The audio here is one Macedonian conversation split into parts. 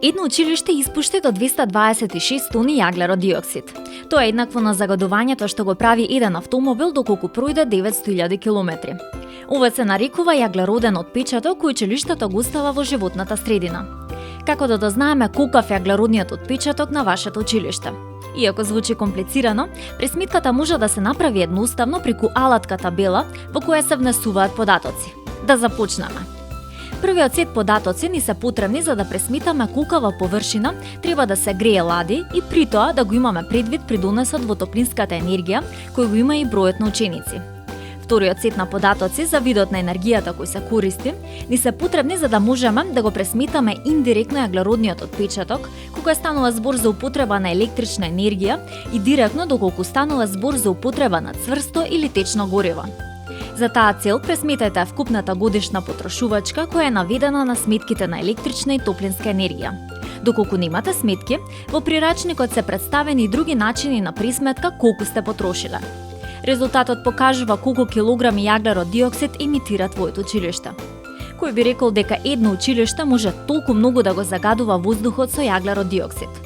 Едно училиште испушти до 226 тони јаглерод диоксид. Тоа е еднакво на загадувањето што го прави еден автомобил доколку пројде 900.000 километри. Ова се нарекува јаглероден отпечаток кој училиштето го остава во животната средина. Како да дознаеме колкав е јаглеродниот отпечаток на вашето училиште? Иако звучи комплицирано, пресметката може да се направи едноставно преку алатка табела во која се внесуваат податоци. Да започнеме. Првиот сет податоци ни се потребни за да пресметаме колкава површина треба да се грее лади и при тоа да го имаме предвид при донесот во топлинската енергија кој го има и бројот на ученици. Вториот сет на податоци за видот на енергијата кој се користи ни се потребни за да можеме да го пресметаме индиректно јаглеродниот отпечаток кога станува збор за употреба на електрична енергија и директно доколку станува збор за употреба на цврсто или течно гориво. За таа цел пресметајте вкупната годишна потрошувачка која е наведена на сметките на електрична и топлинска енергија. Доколку немате сметки, во прирачникот се представени и други начини на пресметка колку сте потрошиле. Резултатот покажува колку килограми јаглерод диоксид емитира твоето училиште. Кој би рекол дека едно училиште може толку многу да го загадува воздухот со јаглерод диоксид?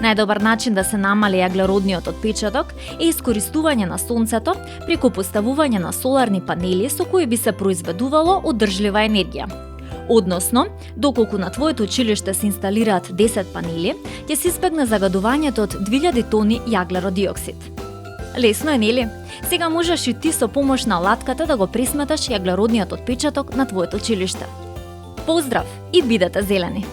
Најдобар начин да се намали јаглеродниот отпечаток е искористување на сонцето преку поставување на соларни панели со кои би се произведувало одржлива енергија. Односно, доколку на твоето училиште се инсталираат 10 панели, ќе се избегне загадувањето од 2000 тони јаглерод диоксид. Лесно е, нели? Сега можеш и ти со помош на латката да го пресметаш јаглеродниот отпечаток на твоето училиште. Поздрав и бидете зелени!